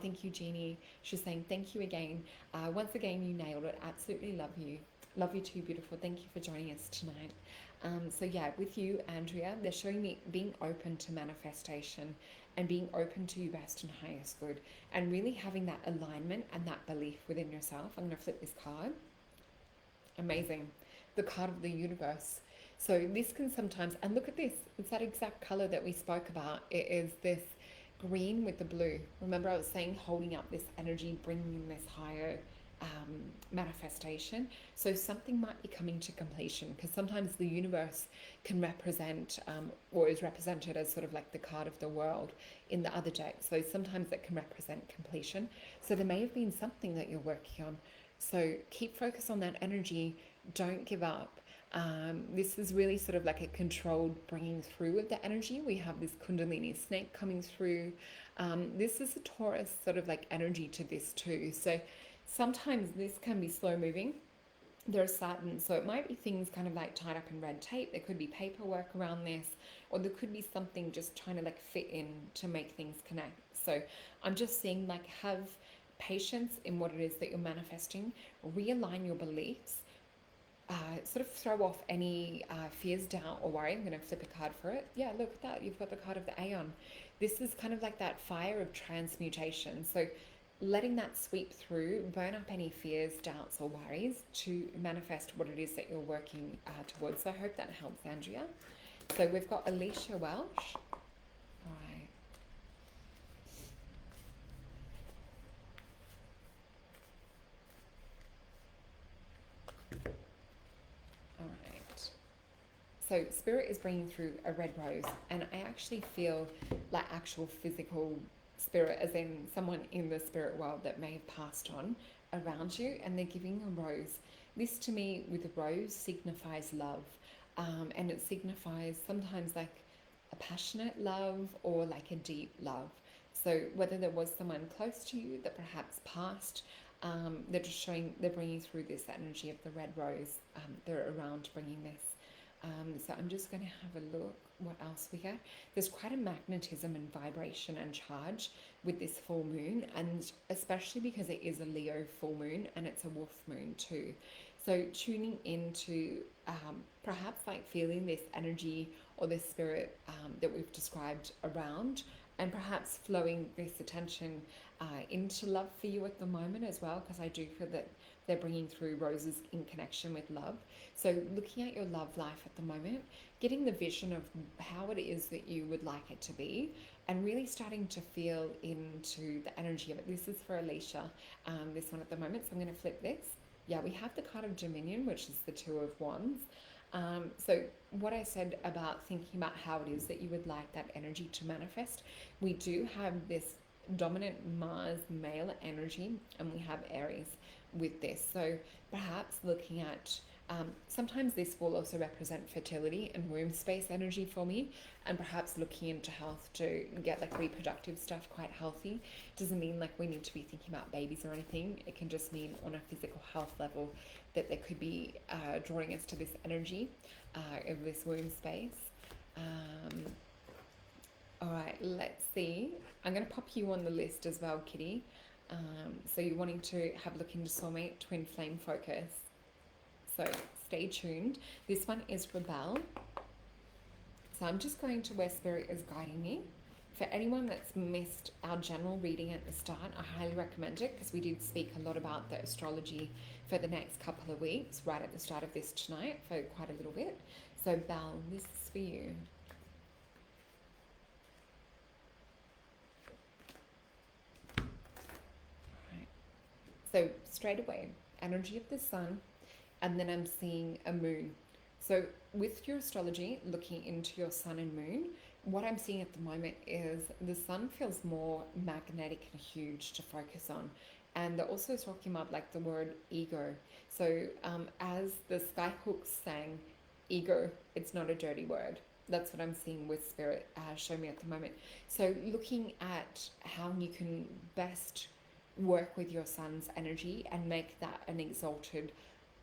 Thank you, Jeannie. She's saying thank you again. Once again, you nailed it. Absolutely love you. Love you too, beautiful. Thank you for joining us tonight. So yeah, with you, Andrea, they're showing me being open to manifestation and being open to your best and highest good, and really having that alignment and that belief within yourself. I'm going to flip this card. Amazing. The card of the universe. So this can sometimes, and look at this, it's that exact color that we spoke about. It is this green with the blue. Remember I was saying holding up this energy, bringing this higher manifestation. So something might be coming to completion, because sometimes the universe can represent or is represented as sort of like the card of the world in the other deck. So sometimes it can represent completion. So there may have been something that you're working on. So keep focus on that energy. Don't give up. This is really sort of like a controlled bringing through of the energy. We have this Kundalini snake coming through. This is a Taurus sort of like energy to this too. So sometimes this can be slow moving. There are Saturn, so it might be things kind of like tied up in red tape. There could be paperwork around this, or there could be something just trying to like fit in to make things connect. So I'm just seeing like have patience in what it is that you're manifesting, realign your beliefs, sort of throw off any fears, doubt, or worry. I'm going to flip a card for it. Yeah, look at that. You've got the card of the Aeon. This is kind of like that fire of transmutation. So letting that sweep through, burn up any fears, doubts, or worries to manifest what it is that you're working towards. So I hope that helps, Andrea. So we've got Alicia Welsh. All right. All right. So Spirit is bringing through a red rose, and I actually feel like actual physical spirit, as in someone in the spirit world that may have passed on around you, and they're giving a rose. This to me with a rose signifies love, and it signifies sometimes like a passionate love or like a deep love. So whether there was someone close to you that perhaps passed, they're just showing, they're bringing through this energy of the red rose. They're around bringing this. So I'm just going to have a look what else we get. There's quite a magnetism and vibration and charge with this full moon, and especially because it is a Leo full moon and it's a wolf moon too. So tuning into perhaps like feeling this energy or this spirit that we've described around, and perhaps flowing this attention into love for you at the moment as well, because I do feel that they're bringing through roses in connection with love. So looking at your love life at the moment, getting the vision of how it is that you would like it to be, and really starting to feel into the energy of it. This is for Alicia, this one at the moment. So I'm going to flip this. Yeah, we have the card of Dominion, which is the Two of Wands. So what I said about thinking about how it is that you would like that energy to manifest, we do have this dominant Mars male energy, and we have Aries with this. So perhaps looking at sometimes this will also represent fertility and womb space energy for me, and perhaps looking into health to get like reproductive stuff quite healthy. Doesn't mean like we need to be thinking about babies or anything. It can just mean on a physical health level that there could be drawing us to this energy of this womb space. All right, let's see. I'm going to pop you on the list as well, Kitty. So you're wanting to have a look into soulmate, twin flame focus. So stay tuned. This one is Rebel. So I'm just going to where Spirit is guiding me. For anyone that's missed our general reading at the start, I highly recommend it, because we did speak a lot about the astrology for the next couple of weeks, right at the start of this tonight, for quite a little bit. So Belle, this is for you. Right. So straight away, energy of the sun, and then I'm seeing a moon. So with your astrology, looking into your sun and moon, what I'm seeing at the moment is the sun feels more magnetic and huge to focus on. And they're also talking about like the word ego. So as the Skyhooks sang, ego, it's not a dirty word. That's what I'm seeing with Spirit show me at the moment. So looking at how you can best work with your sun's energy and make that an exalted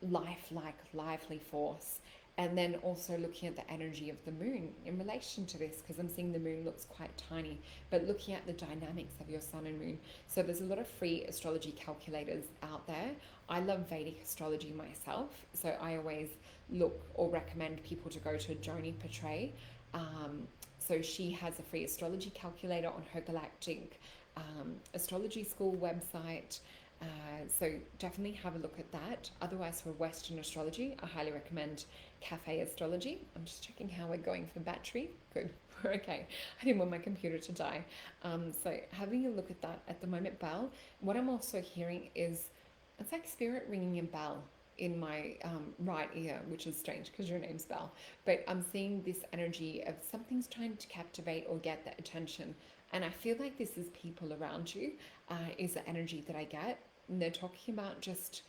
life-like lively force, And then also looking at the energy of the moon in relation to this, because I'm seeing the moon looks quite tiny, but looking at the dynamics of your sun and moon. So there's a lot of free astrology calculators out there. I love Vedic astrology myself, so I always look or recommend people to go to Joni Portray. So she has a free astrology calculator on her galactic astrology school website. So definitely have a look at that. Otherwise, for Western astrology, I highly recommend Cafe Astrology. I'm just checking how we're going for battery. Good. We're okay. I didn't want my computer to die. So having a look at that at the moment, Bell. What I'm also hearing is it's like spirit ringing a bell in my right ear, which is strange because your name's Bell. But I'm seeing this energy of something's trying to captivate or get the attention. And I feel like this is people around you, is the energy that I get. And they're talking about just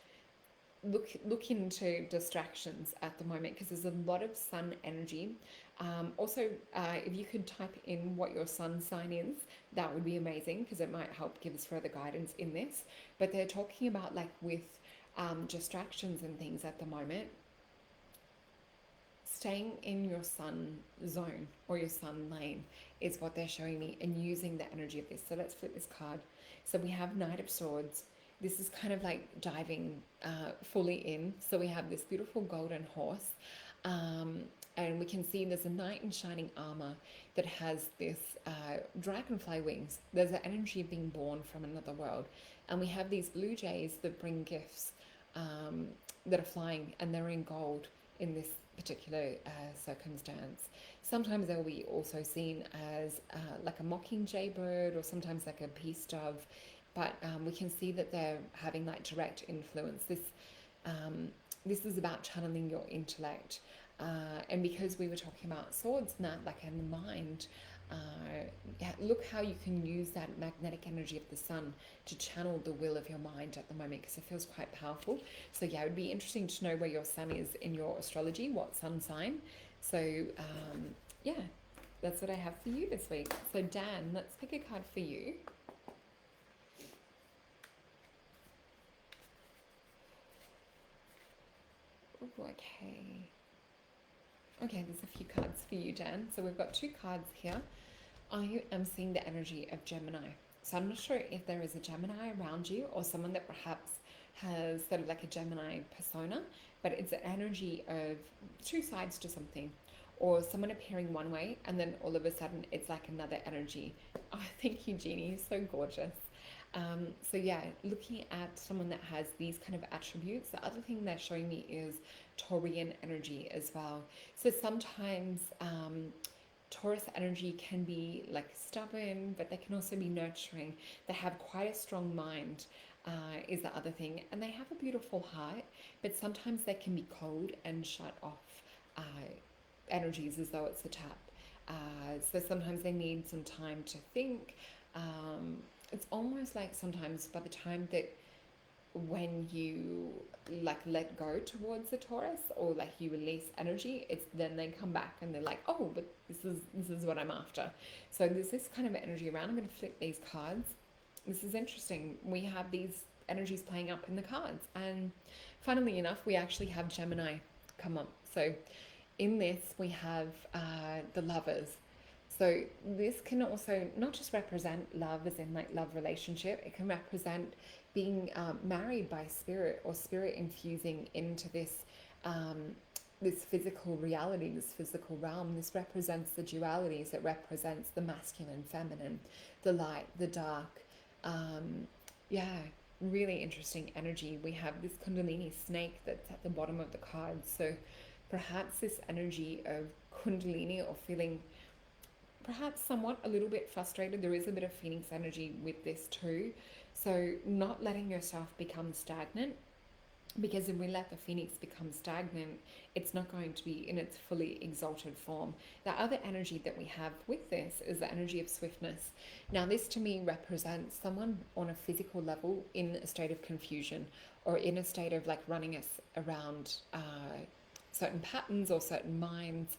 look into distractions at the moment, because there's a lot of sun energy. Also, if you could type in what your sun sign is, that would be amazing, because it might help give us further guidance in this. But they're talking about like with distractions and things at the moment, staying in your sun zone or your sun lane is what they're showing me, and using the energy of this. So let's flip this card. So we have Knight of Swords. This is kind of like diving fully in. So we have this beautiful golden horse, and we can see there's a knight in shining armor that has this dragonfly wings. There's the energy of being born from another world. And we have these blue jays that bring gifts that are flying, and they're in gold in this particular circumstance. Sometimes they'll be also seen as like a mocking jaybird, or sometimes like a peace dove. But we can see that they're having like direct influence. This is about channeling your intellect. And because we were talking about swords and that, like in the mind, look how you can use that magnetic energy of the sun to channel the will of your mind at the moment, because it feels quite powerful. So yeah, it would be interesting to know where your sun is in your astrology, what sun sign. So yeah, that's what I have for you this week. So Dan, let's pick a card for you. Okay, there's a few cards for you, Dan. So we've got 2 cards here. I am seeing the energy of Gemini. So I'm not sure if there is a Gemini around you, or someone that perhaps has sort of like a Gemini persona, but it's an energy of 2 sides to something, or someone appearing one way and then all of a sudden it's like another energy. Oh, thank you, Jeannie. So gorgeous. So yeah, looking at someone that has these kind of attributes. The other thing they're showing me is Taurian energy as well. So sometimes Taurus energy can be like stubborn, but they can also be nurturing. They have quite a strong mind, is the other thing. And they have a beautiful heart, but sometimes they can be cold and shut off energies as though it's a tap. So sometimes they need some time to think. It's almost like sometimes by the time that when you like let go towards the Taurus, or like you release energy, it's then they come back and they're like, oh, but this is what I'm after. So there's this kind of energy around. I'm going to flip these cards. This is interesting. We have these energies playing up in the cards, and funnily enough, we actually have Gemini come up. So in this we have the Lovers. So this can also not just represent love as in like love relationship, it can represent being married by spirit, or spirit infusing into this this physical reality, this physical realm. This represents the dualities. It represents the masculine, feminine, the light, the dark. Yeah, really interesting energy. We have this Kundalini snake that's at the bottom of the card. So perhaps this energy of Kundalini, or feeling perhaps somewhat a little bit frustrated. There is a bit of Phoenix energy with this too. So not letting yourself become stagnant, because if we let the Phoenix become stagnant, it's not going to be in its fully exalted form. The other energy that we have with this is the energy of swiftness. Now this to me represents someone on a physical level in a state of confusion, or in a state of like running us around certain patterns or certain minds.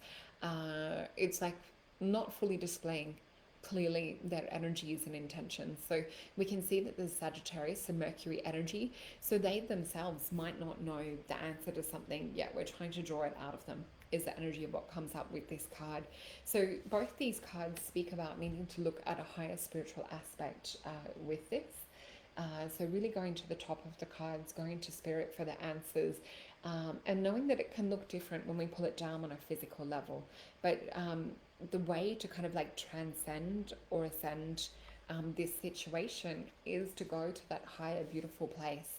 It's like not fully displaying clearly their energies and intentions. So we can see that there's Sagittarius and Mercury energy. So they themselves might not know the answer to something yet. We're trying to draw it out of them. is the energy of what comes up with this card. So both these cards speak about needing to look at a higher spiritual aspect with this. So really going to the top of the cards, going to spirit for the answers, and knowing that it can look different when we pull it down on a physical level. But the way to kind of like transcend or ascend this situation is to go to that higher, beautiful place.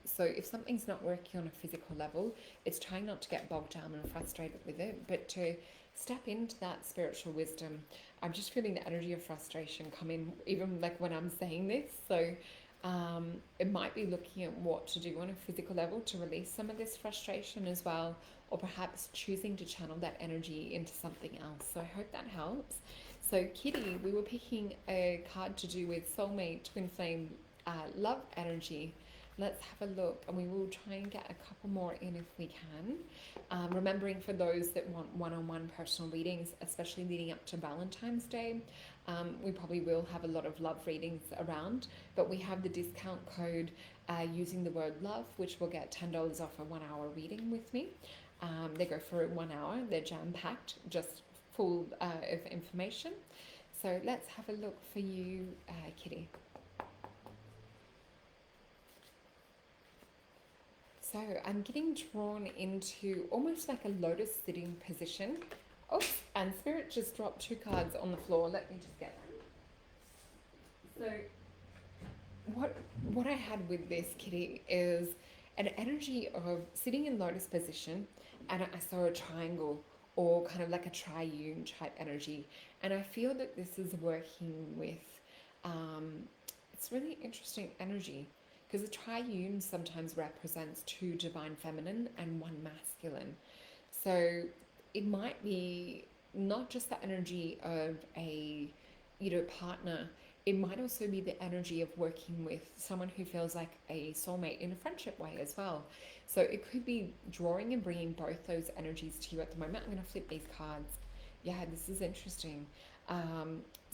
So if something's not working on a physical level, it's trying not to get bogged down and frustrated with it, but to step into that spiritual wisdom. I'm just feeling the energy of frustration come in, even like when I'm saying this. So it might be looking at what to do on a physical level to release some of this frustration as well, or perhaps choosing to channel that energy into something else. So I hope that helps. So Kitty, we were picking a card to do with soulmate, twin flame, love energy. Let's have a look, and we will try and get a couple more in if we can. Remembering for those that want one-on-one personal readings, especially leading up to Valentine's Day, we probably will have a lot of love readings around, but we have the discount code using the word love, which will get $10 off a 1 hour reading with me. They go for 1 hour, they're jam-packed, just full of information. So let's have a look for you, Kitty. So I'm getting drawn into almost like a lotus sitting position. Oops, and Spirit just dropped 2 cards on the floor. Let me just get them. So what I had with this, Kitty, is an energy of sitting in lotus position, and I saw a triangle or kind of like a triune type energy. And I feel that this is working with, it's really interesting energy, because the triune sometimes represents 2 divine feminine and 1 masculine. So it might be not just the energy of a, partner. It might also be the energy of working with someone who feels like a soulmate in a friendship way as well. So it could be drawing and bringing both those energies to you at the moment. I'm going to flip these cards. Yeah, this is interesting.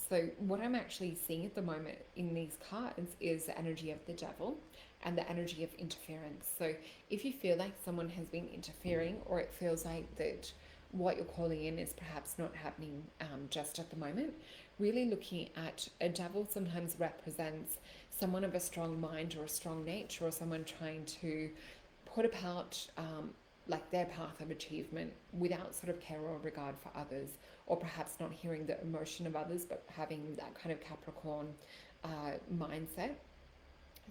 So what I'm actually seeing at the moment in these cards is the energy of the devil and the energy of interference. So if you feel like someone has been interfering, or it feels like that what you're calling in is perhaps not happening just at the moment, really looking at a devil sometimes represents someone of a strong mind or a strong nature, or someone trying to put about like their path of achievement without sort of care or regard for others, or perhaps not hearing the emotion of others, but having that kind of Capricorn mindset.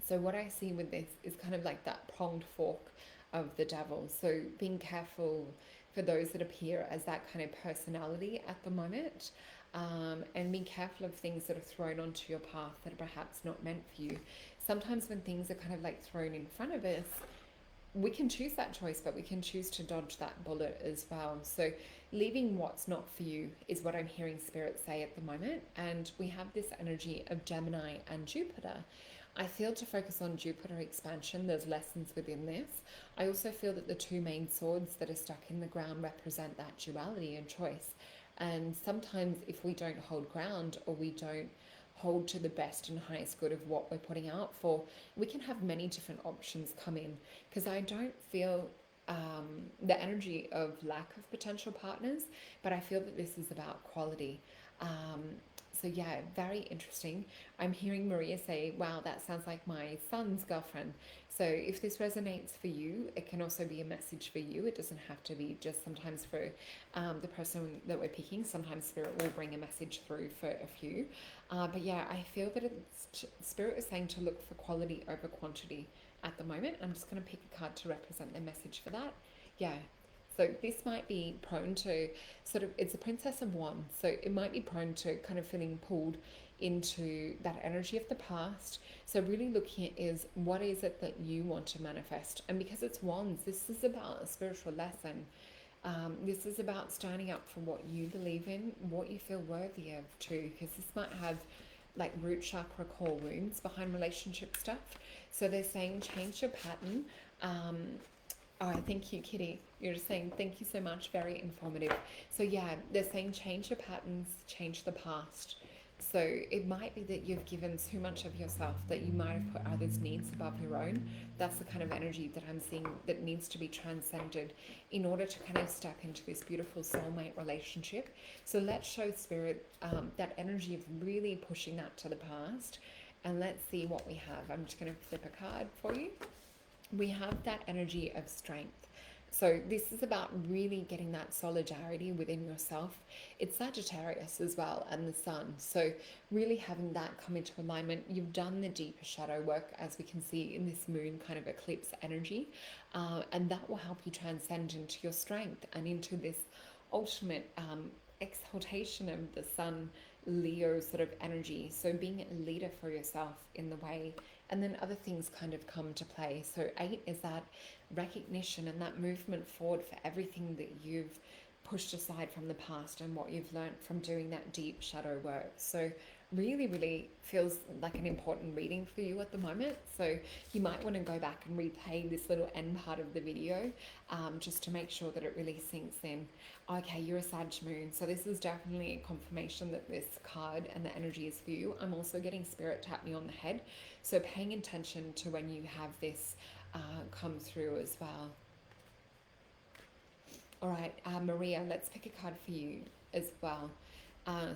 So what I see with this is kind of like that pronged fork of the devil. So being careful for those that appear as that kind of personality at the moment, and being careful of things that are thrown onto your path that are perhaps not meant for you. Sometimes when things are kind of like thrown in front of us, we can choose that choice, but we can choose to dodge that bullet as well. So leaving what's not for you is what I'm hearing Spirit say at the moment. And we have this energy of Gemini and Jupiter. I feel to focus on Jupiter expansion, there's lessons within this. I also feel that the 2 main swords that are stuck in the ground represent that duality and choice. And sometimes if we don't hold ground, or we don't hold to the best and highest good of what we're putting out for, we can have many different options come in, because I don't feel the energy of lack of potential partners, but I feel that this is about quality. So yeah, very interesting. I'm hearing Maria say, wow, that sounds like my son's girlfriend. So if this resonates for you, it can also be a message for you. It doesn't have to be just sometimes for the person that we're picking. Sometimes Spirit will bring a message through for a few. But yeah, I feel that Spirit is saying to look for quality over quantity at the moment. I'm just going to pick a card to represent the message for that. Yeah. So this might be prone to sort of, it's a Princess of Wands. So it might be prone to kind of feeling pulled into that energy of the past. So really looking at is, what is it that you want to manifest? And because it's Wands, this is about a spiritual lesson. This is about standing up for what you believe in, what you feel worthy of too, because this might have like root chakra core wounds behind relationship stuff. So they're saying change your pattern. Oh, thank you, Kitty. You're just saying thank you so much. Very informative. So yeah, they're saying change your patterns, change the past. So it might be that you've given so much of yourself that you might have put others' needs above your own. That's the kind of energy that I'm seeing that needs to be transcended in order to kind of step into this beautiful soulmate relationship. So let's show Spirit that energy of really pushing that to the past. And let's see what we have. I'm just going to flip a card for you. We have that energy of strength. So this is about really getting that solidarity within yourself. It's Sagittarius as well, and the sun. So really having that come into alignment. You've done the deeper shadow work, as we can see in this moon kind of eclipse energy. And that will help you transcend into your strength and into this ultimate exaltation of the sun, Leo sort of energy. So being a leader for yourself in the way, and then other things kind of come to play. So 8 is that recognition and that movement forward for everything that you've pushed aside from the past and what you've learned from doing that deep shadow work. So really feels like an important reading for you at the moment. So you might want to go back and replay this little end part of the video just to make sure that it really sinks in. Okay, you're a Sag moon, so this is definitely a confirmation that this card and the energy is for you. I'm also getting Spirit tap me on the head, so paying attention to when you have this come through as well. All right, Maria, let's pick a card for you as well.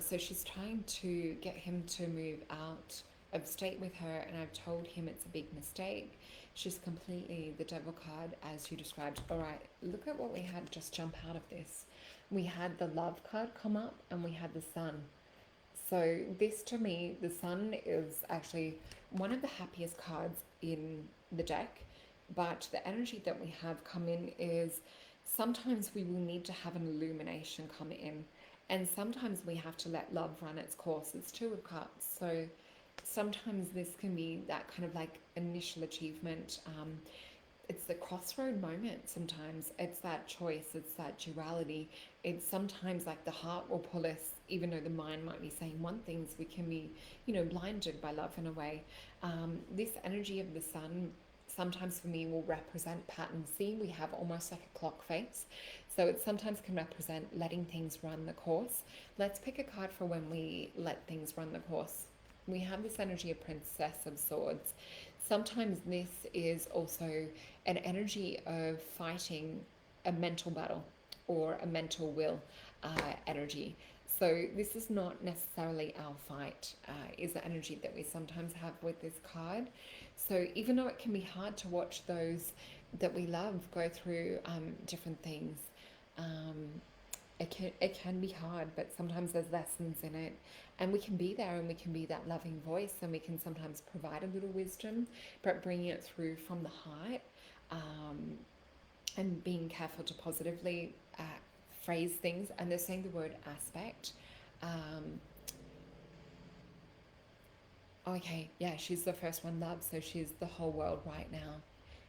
So she's trying to get him to move out of state with her, and I've told him it's a big mistake. She's completely the devil card, as you described. All right, look at what we had just jump out of this. We had the love card come up, and we had the sun. So this, to me, the sun is actually one of the happiest cards in the deck, but the energy that we have come in is sometimes we will need to have an illumination come in, and sometimes we have to let love run its course. It's 2 of cups, so sometimes this can be that kind of like initial achievement. It's the crossroad moment. Sometimes it's that choice, it's that duality. It's sometimes like the heart will pull us, even though the mind might be saying one thing. We can be, blinded by love in a way. This energy of the sun sometimes for me will represent pattern. See, we have almost like a clock face. So it sometimes can represent letting things run the course. Let's pick a card for when we let things run the course. We have this energy of Princess of Swords. Sometimes this is also an energy of fighting a mental battle or a mental will energy. So this is not necessarily our fight, is the energy that we sometimes have with this card. So even though it can be hard to watch those that we love go through different things, it can be hard, but sometimes there's lessons in it, and we can be there and we can be that loving voice, and we can sometimes provide a little wisdom, but bringing it through from the heart, and being careful to positively phrase things. And they're saying the word aspect. Okay, yeah, she's the first one, love, so she's the whole world right now.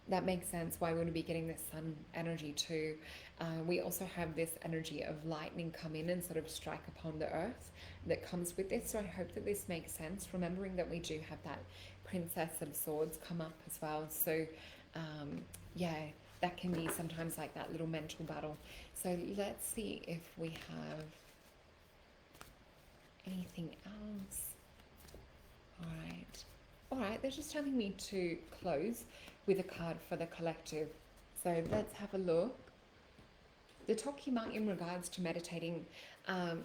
That makes sense why we would be getting this sun energy too. We also have this energy of lightning come in and sort of strike upon the earth that comes with this. So I hope that this makes sense, remembering that we do have that Princess of Swords come up as well. So yeah, that can be sometimes like that little mental battle. So let's see if we have anything else. All right, they're just telling me to close with a card for the collective. So let's have a look. They're talking about in regards to meditating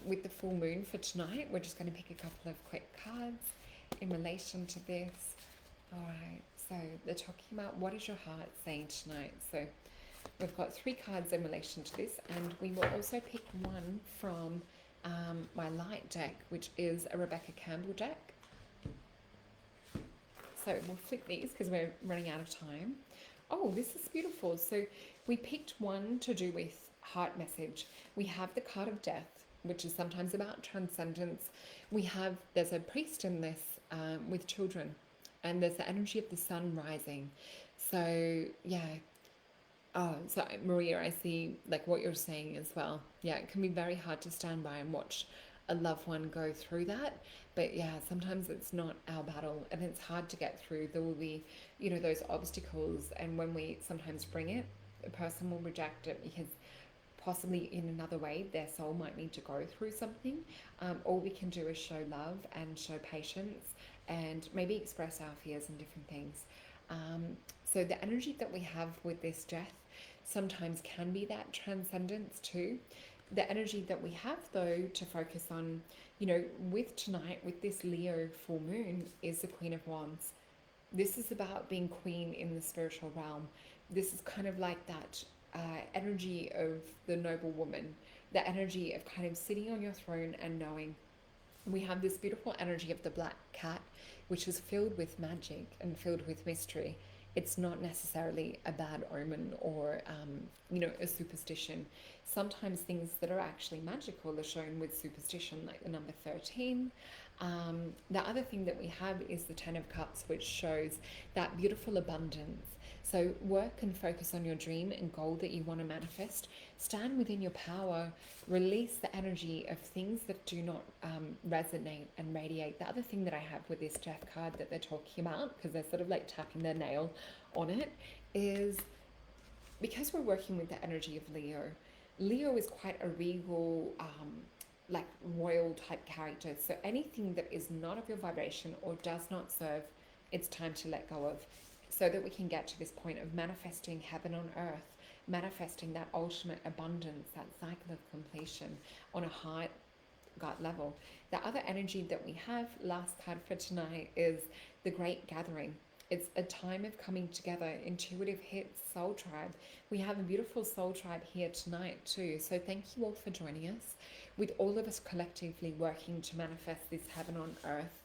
with the full moon for tonight. We're just going to pick a couple of quick cards in relation to this. All right, so they're talking about what is your heart saying tonight. So we've got 3 cards in relation to this, and we will also pick one from my light deck, which is a Rebecca Campbell deck. So we'll flip these because we're running out of time. Oh, this is beautiful. So we picked one to do with heart message. We have the card of death, which is sometimes about transcendence. There's a priest in this with children, and there's the energy of the sun rising. So yeah. Oh, so Maria, I see like what you're saying as well. Yeah, it can be very hard to stand by and watch a loved one go through that. But yeah, sometimes it's not our battle and it's hard to get through. There will be, those obstacles, and when we sometimes bring it, a person will reject it because possibly in another way their soul might need to go through something. All we can do is show love and show patience and maybe express our fears and different things. So the energy that we have with this death sometimes can be that transcendence too. The energy that we have though to focus on, with tonight, with this Leo full moon, is the Queen of Wands. This is about being queen in the spiritual realm. This is kind of like that energy of the noble woman, the energy of kind of sitting on your throne and knowing. We have this beautiful energy of the black cat, which is filled with magic and filled with mystery. It's not necessarily a bad omen or, a superstition. Sometimes things that are actually magical are shown with superstition, like the number 13. The other thing that we have is the 10 of Cups, which shows that beautiful abundance. So work and focus on your dream and goal that you want to manifest. Stand within your power. Release the energy of things that do not resonate and radiate. The other thing that I have with this death card that they're talking about, because they're sort of like tapping their nail on it, is because we're working with the energy of Leo. Leo is quite a regal, like royal type character. So anything that is not of your vibration or does not serve, it's time to let go of, so that we can get to this point of manifesting heaven on earth, manifesting that ultimate abundance, that cycle of completion on a heart gut level. The other energy that we have, last card for tonight, is the Great Gathering. It's a time of coming together, intuitive hits, soul tribe. We have a beautiful soul tribe here tonight too. So thank you all for joining us, with all of us collectively working to manifest this heaven on earth.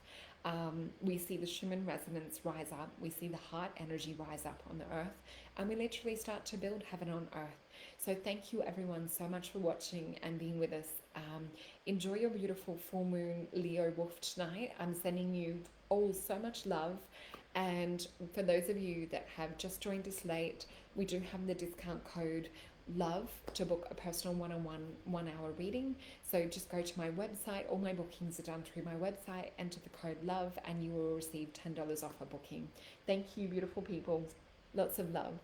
We see the Schumann resonance rise up, we see the heart energy rise up on the earth, and we literally start to build heaven on earth. So thank you everyone so much for watching and being with us. Enjoy your beautiful full moon Leo wolf tonight. I'm sending you all so much love. And for those of you that have just joined us late, we do have the discount code LOVE to book a personal one-on-one 1 hour reading. So just go to my website. All my bookings are done through my website. Enter the code LOVE and you will receive $10 off a booking. Thank you, beautiful people. Lots of love.